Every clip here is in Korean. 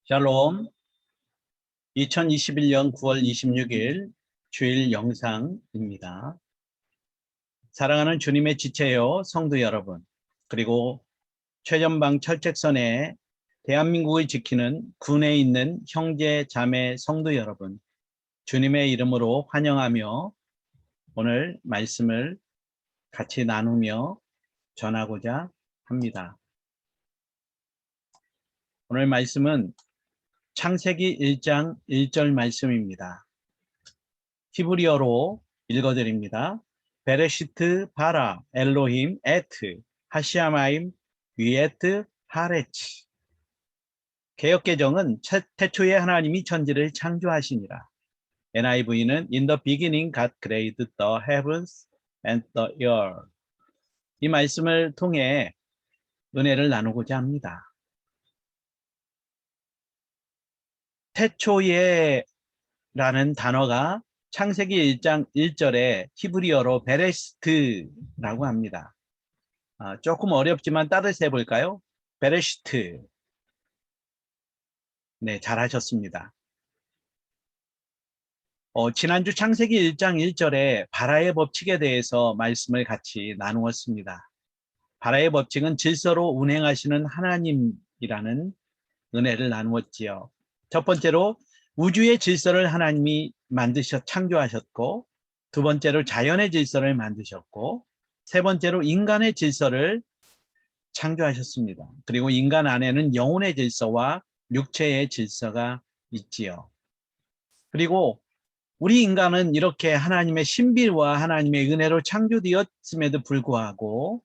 샬롬. 2021년 9월 26일 주일 영상입니다. 사랑하는 주님의 지체요 성도 여러분, 그리고 최전방 철책선에 대한민국을 지키는 군에 있는 형제 자매 성도 여러분, 주님의 이름으로 환영하며 오늘 말씀을 같이 나누며 전하고자 합니다. 오늘 말씀은 창세기 1장 1절 말씀입니다. 히브리어로 읽어드립니다. 베레시트 바라 엘로힘 에트 하시아마임 위에트 하레치. 개역개정은 태초에 하나님이 천지를 창조하시니라. NIV는 In the beginning God created the heavens and the earth. 이 말씀을 통해 은혜를 나누고자 합니다. 태초에 라는 단어가 창세기 1장 1절에 히브리어로 베레시트라고 합니다. 조금 어렵지만 따라서 해볼까요? 베레시트. 네, 잘하셨습니다. 지난주 창세기 1장 1절에 바라의 법칙에 대해서 말씀을 같이 나누었습니다. 바라의 법칙은 질서로 운행하시는 하나님이라는 은혜를 나누었지요. 첫 번째로 우주의 질서를 하나님이 창조하셨고, 두 번째로 자연의 질서를 만드셨고, 세 번째로 인간의 질서를 창조하셨습니다. 그리고 인간 안에는 영혼의 질서와 육체의 질서가 있지요. 그리고 우리 인간은 이렇게 하나님의 신비와 하나님의 은혜로 창조되었음에도 불구하고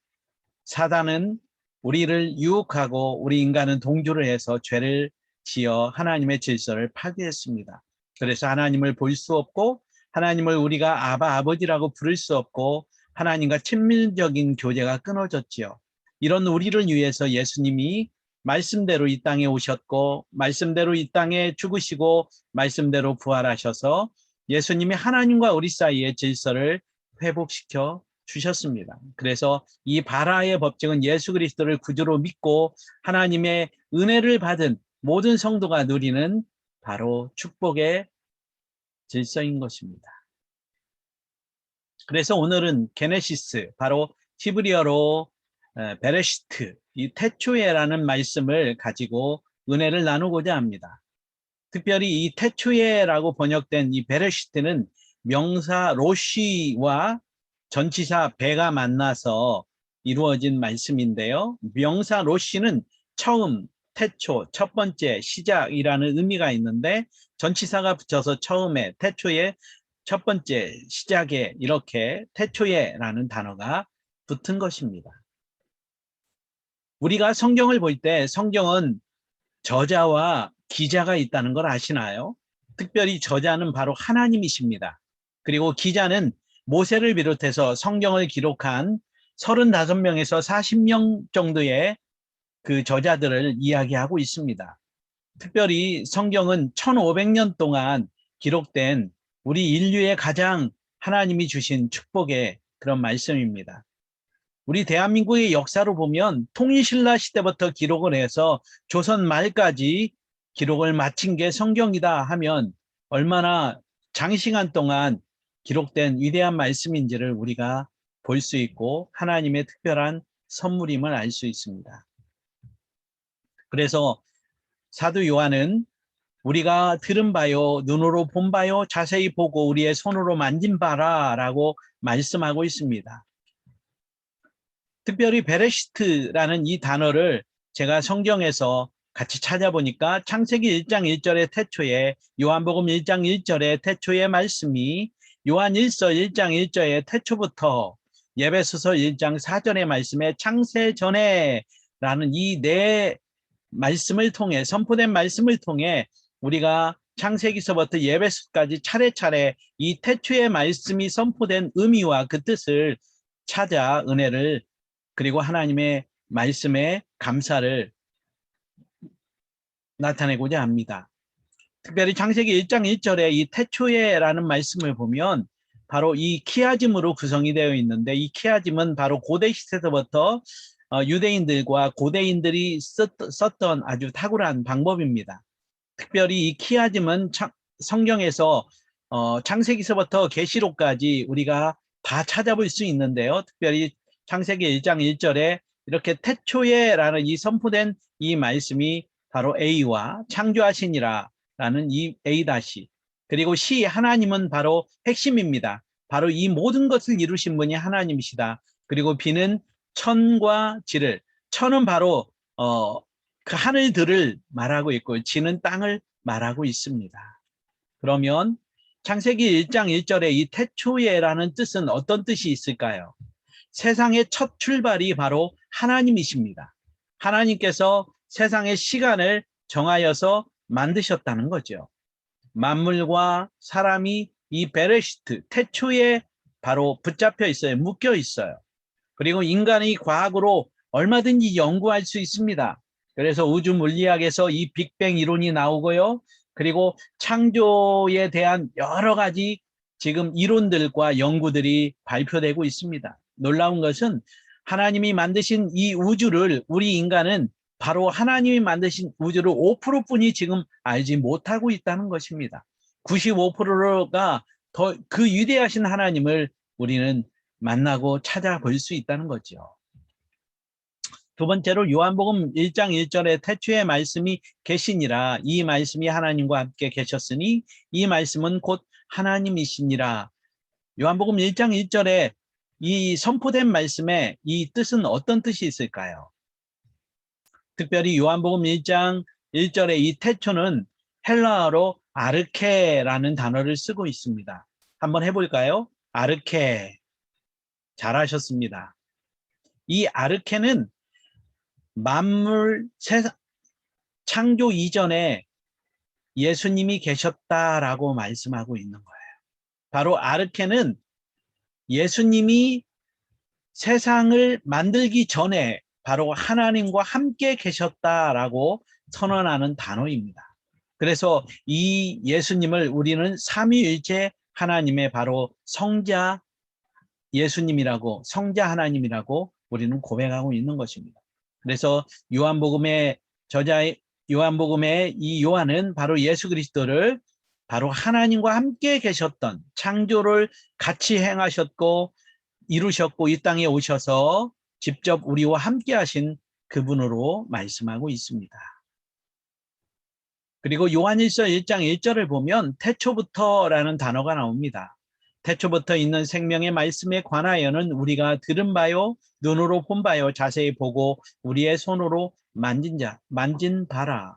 사단은 우리를 유혹하고 우리 인간은 동조를 해서 죄를 지어 하나님의 질서를 파괴했습니다. 그래서 하나님을 볼 수 없고 하나님을 우리가 아버지라고 부를 수 없고 하나님과 친밀적인 교제가 끊어졌지요. 이런 우리를 위해서 예수님이 말씀대로 이 땅에 오셨고 말씀대로 이 땅에 죽으시고 말씀대로 부활하셔서 예수님이 하나님과 우리 사이의 질서를 회복시켜 주셨습니다. 그래서 이 바라의 법칙은 예수 그리스도를 구주로 믿고 하나님의 은혜를 받은 모든 성도가 누리는 바로 축복의 질서인 것입니다. 그래서 오늘은 게네시스, 바로 히브리어로 베레시트, 이 태초에라는 말씀을 가지고 은혜를 나누고자 합니다. 특별히 이 태초에라고 번역된 이 베레시트는 명사 로시와 전치사 베가 만나서 이루어진 말씀인데요. 명사 로시는 처음, 태초, 첫 번째, 시작이라는 의미가 있는데 전치사가 붙여서 처음에, 태초에, 첫 번째, 시작에 이렇게 태초에라는 단어가 붙은 것입니다. 우리가 성경을 볼 때 성경은 저자와 기자가 있다는 걸 아시나요? 특별히 저자는 바로 하나님이십니다. 그리고 기자는 모세를 비롯해서 성경을 기록한 35명에서 40명 정도의 그 저자들을 이야기하고 있습니다. 특별히 성경은 1500년 동안 기록된 우리 인류의 가장 하나님이 주신 축복의 그런 말씀입니다. 우리 대한민국의 역사로 보면 통일신라 시대부터 기록을 해서 조선 말까지 기록을 마친 게 성경이다 하면 얼마나 장시간 동안 기록된 위대한 말씀인지를 우리가 볼 수 있고 하나님의 특별한 선물임을 알 수 있습니다. 그래서 사도 요한은 우리가 들은 바요, 눈으로 본 바요, 자세히 보고 우리의 손으로 만진 바라 라고 말씀하고 있습니다. 특별히 베레시트라는 이 단어를 제가 성경에서 같이 찾아보니까 창세기 1장 1절의 태초에, 요한복음 1장 1절의 태초의 말씀이 요한 1서 1장 1절의 태초부터 예배소서 1장 4절의 말씀에 창세 전에 라는 이 네 말씀을 통해, 선포된 말씀을 통해 우리가 창세기서부터 예배소까지 차례차례 이 태초의 말씀이 선포된 의미와 그 뜻을 찾아 은혜를, 그리고 하나님의 말씀에 감사를 나타내고자 합니다. 특별히 창세기 1장 1절에 이 태초에라는 말씀을 보면 바로 이 키아즘으로 구성이 되어 있는데, 이 키아즘은 바로 고대 시대부터 유대인들과 고대인들이 썼던 아주 탁월한 방법입니다. 특별히 이 키아즘은 성경에서 창세기서부터 계시록까지 우리가 다 찾아볼 수 있는데요. 특별히 창세기 1장 1절에 이렇게 태초에라는 이 선포된 이 말씀이 바로 A와 창조하시니라 라는 이 A 다시, 그리고 시 하나님은 바로 핵심입니다. 바로 이 모든 것을 이루신 분이 하나님이시다. 그리고 B는 천과 지를, 천은 바로 그 하늘들을 말하고 있고 지는 땅을 말하고 있습니다. 그러면 창세기 1장 1절에 이 태초에라는 뜻은 어떤 뜻이 있을까요? 세상의 첫 출발이 바로 하나님이십니다. 하나님께서 세상의 시간을 정하여서 만드셨다는 거죠. 만물과 사람이 이 베레시트, 태초에 바로 붙잡혀 있어요. 묶여 있어요. 그리고 인간이 과학으로 얼마든지 연구할 수 있습니다. 그래서 우주 물리학에서 이 빅뱅 이론이 나오고요. 그리고 창조에 대한 여러 가지 지금 이론들과 연구들이 발표되고 있습니다. 놀라운 것은 하나님이 만드신 이 우주를 우리 인간은 바로 하나님이 만드신 우주를 5%뿐이 지금 알지 못하고 있다는 것입니다. 95%가 더 그 위대하신 하나님을 우리는 만나고 찾아볼 수 있다는 거죠. 두 번째로 요한복음 1장 1절에 태초에 말씀이 계시니라, 이 말씀이 하나님과 함께 계셨으니 이 말씀은 곧 하나님이시니라. 요한복음 1장 1절에 이 선포된 말씀의 이 뜻은 어떤 뜻이 있을까요? 특별히 요한복음 1장 1절에 이 태초는 헬라어로 아르케라는 단어를 쓰고 있습니다. 한번 해볼까요? 아르케. 잘하셨습니다. 이 아르케는 만물 세상 창조 이전에 예수님이 계셨다라고 말씀하고 있는 거예요. 바로 아르케는 예수님이 세상을 만들기 전에 바로 하나님과 함께 계셨다라고 선언하는 단어입니다. 그래서 이 예수님을 우리는 삼위일체 하나님의 바로 성자 예수님이라고, 성자 하나님이라고 우리는 고백하고 있는 것입니다. 그래서 요한복음의 저자 요한복음의 이 요한은 바로 예수 그리스도를 바로 하나님과 함께 계셨던, 창조를 같이 행하셨고 이루셨고 이 땅에 오셔서 직접 우리와 함께 하신 그분으로 말씀하고 있습니다. 그리고 요한일서 1장 1절을 보면 태초부터라는 단어가 나옵니다. 태초부터 있는 생명의 말씀에 관하여는 우리가 들은 바요, 눈으로 본 바요, 자세히 보고 우리의 손으로 만진 바라.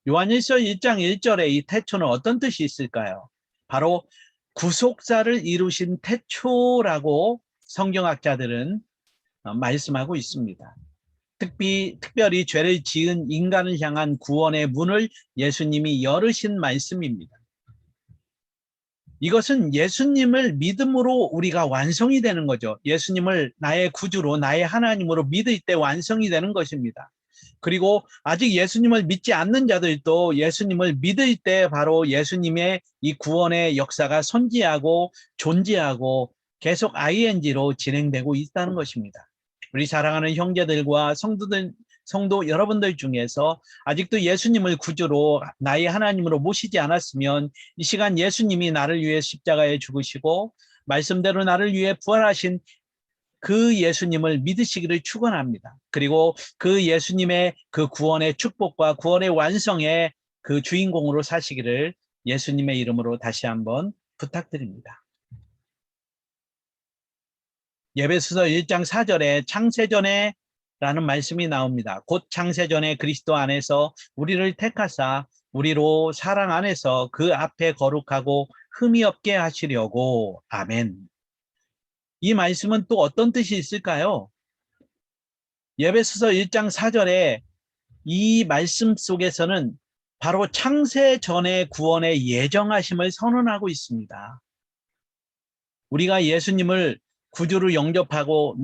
요한일서 1장 1절에 이 태초는 어떤 뜻이 있을까요? 바로 구속사를 이루신 태초라고 성경학자들은 말씀하고 있습니다. 특별히 죄를 지은 인간을 향한 구원의 문을 예수님이 열으신 말씀입니다. 이것은 예수님을 믿음으로 우리가 완성이 되는 거죠. 예수님을 나의 구주로, 나의 하나님으로 믿을 때 완성이 되는 것입니다. 그리고 아직 예수님을 믿지 않는 자들도 예수님을 믿을 때 바로 예수님의 이 구원의 역사가 선지하고 존재하고 계속 ing로 진행되고 있다는 것입니다. 우리 사랑하는 형제들과 성도 여러분들 중에서 아직도 예수님을 구주로 나의 하나님으로 모시지 않았으면 이 시간 예수님이 나를 위해 십자가에 죽으시고 말씀대로 나를 위해 부활하신 그 예수님을 믿으시기를 축원합니다. 그리고 그 예수님의 그 구원의 축복과 구원의 완성의 그 주인공으로 사시기를 예수님의 이름으로 다시 한번 부탁드립니다. 에베소서 1장 4절에 창세전에 라는 말씀이 나옵니다. 곧 창세전에 그리스도 안에서 우리를 택하사 우리로 사랑 안에서 그 앞에 거룩하고 흠이 없게 하시려고. 아멘. 이 말씀은 또 어떤 뜻이 있을까요? 에베소서 1장 4절에 이 말씀 속에서는 바로 창세전의 구원의 예정하심을 선언하고 있습니다. 우리가 예수님을 구주로 영접하고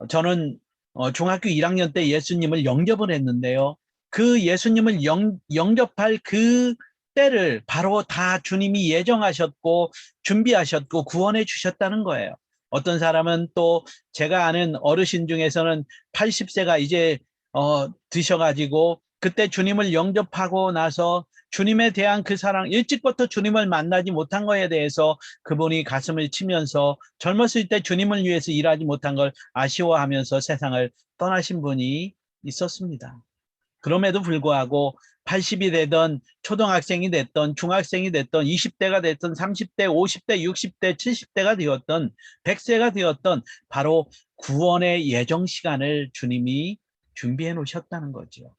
저는 중학교 1학년 때 예수님을 영접을 했는데요. 그 예수님을 영접할 그 때를 바로 다 주님이 예정하셨고 준비하셨고 구원해 주셨다는 거예요. 어떤 사람은 또 제가 아는 어르신 중에서는 80세가 이제 드셔가지고 그때 주님을 영접하고 나서 주님에 대한 그 사랑, 일찍부터 주님을 만나지 못한 거에 대해서 그분이 가슴을 치면서 젊었을 때 주님을 위해서 일하지 못한 걸 아쉬워하면서 세상을 떠나신 분이 있었습니다. 그럼에도 불구하고 80이 되던 초등학생이 됐던 중학생이 됐던 20대가 됐던 30대, 50대, 60대, 70대가 되었던 100세가 되었던 바로 구원의 예정 시간을 주님이 준비해 놓으셨다는 거죠.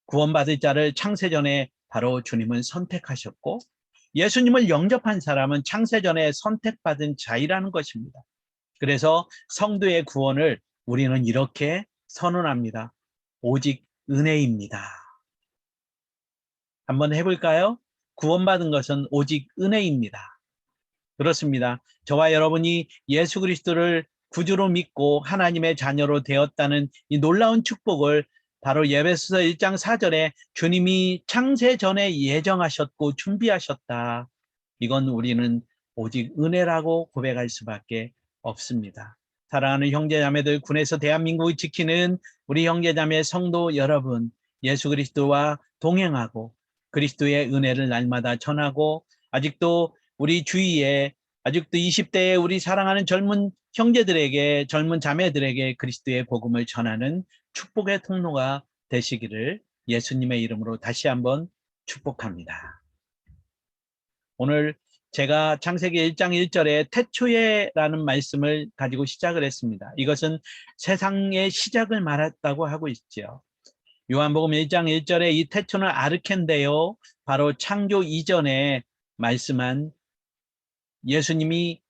구원받을 자를 창세전에 바로 주님은 선택하셨고 예수님을 영접한 사람은 창세전에 선택받은 자이라는 것입니다. 그래서 성도의 구원을 우리는 이렇게 선언합니다. 오직 은혜입니다. 한번 해볼까요? 구원받은 것은 오직 은혜입니다. 그렇습니다. 저와 여러분이 예수 그리스도를 구주로 믿고 하나님의 자녀로 되었다는 이 놀라운 축복을 바로 에베소서 1장 4절에 주님이 창세 전에 예정하셨고 준비하셨다. 이건 우리는 오직 은혜라고 고백할 수밖에 없습니다. 사랑하는 형제자매들, 군에서 대한민국을 지키는 우리 형제자매 성도 여러분, 예수 그리스도와 동행하고 그리스도의 은혜를 날마다 전하고 아직도 우리 주위에 아직도 20대의 우리 사랑하는 젊은 형제들에게 젊은 자매들에게 그리스도의 복음을 전하는 축복의 통로가 되시기를 예수님의 이름으로 다시 한번 축복합니다. 오늘 제가 창세기 1장 1절에 태초에라는 말씀을 가지고 시작을 했습니다. 이것은 세상의 시작을 말했다고 하고 있죠. 요한복음 1장 1절에 이 태초는 아르켄데요. 바로 창조 이전에 말씀한 예수님이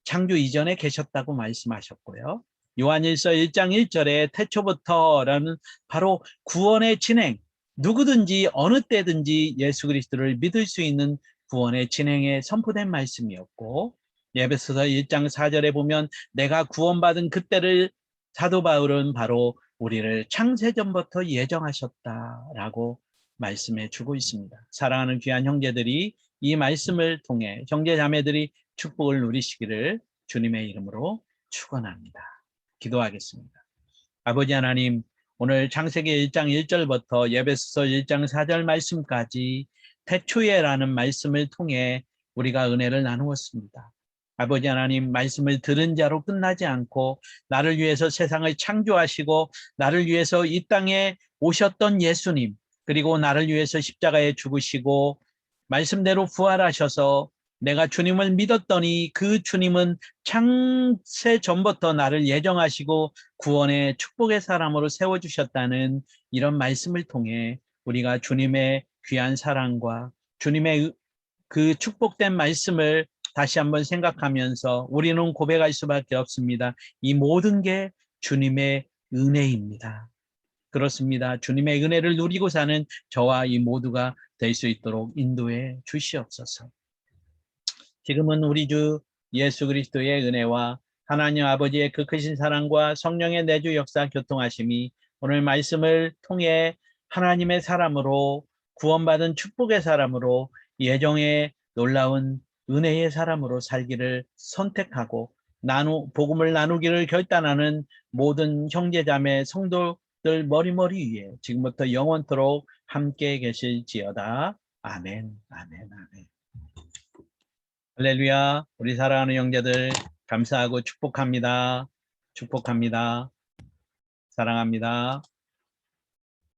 창조 이전에 계셨다고 말씀하셨고요. 요한일서 1장 1절에 태초부터라는 바로 구원의 진행, 누구든지 어느 때든지 예수 그리스도를 믿을 수 있는 구원의 진행에 선포된 말씀이었고 에베소서 1장 4절에 보면 내가 구원받은 그때를 사도 바울은 바로 우리를 창세전부터 예정하셨다라고 말씀해 주고 있습니다. 사랑하는 귀한 형제들이 이 말씀을 통해 형제자매들이 축복을 누리시기를 주님의 이름으로 축원합니다. 기도하겠습니다. 아버지 하나님, 오늘 창세기 1장 1절부터 에베소서 1장 4절 말씀까지 태초에라는 말씀을 통해 우리가 은혜를 나누었습니다. 아버지 하나님, 말씀을 들은 자로 끝나지 않고 나를 위해서 세상을 창조하시고 나를 위해서 이 땅에 오셨던 예수님, 그리고 나를 위해서 십자가에 죽으시고 말씀대로 부활하셔서 내가 주님을 믿었더니 그 주님은 창세 전부터 나를 예정하시고 구원의 축복의 사람으로 세워주셨다는 이런 말씀을 통해 우리가 주님의 귀한 사랑과 주님의 그 축복된 말씀을 다시 한번 생각하면서 우리는 고백할 수밖에 없습니다. 이 모든 게 주님의 은혜입니다. 그렇습니다. 주님의 은혜를 누리고 사는 저와 이 모두가 될 수 있도록 인도해 주시옵소서. 지금은 우리 주 예수 그리스도의 은혜와 하나님 아버지의 그 크신 사랑과 성령의 내주 역사 교통하심이 오늘 말씀을 통해 하나님의 사람으로 구원받은 축복의 사람으로 예정의 놀라운 은혜의 사람으로 살기를 선택하고 복음을 나누기를 결단하는 모든 형제자매 성도들 머리머리 위에 지금부터 영원토록 함께 계실지어다. 아멘, 아멘, 아멘. 할렐루야. 우리 사랑하는 형제들 감사하고 축복합니다. 축복합니다. 사랑합니다.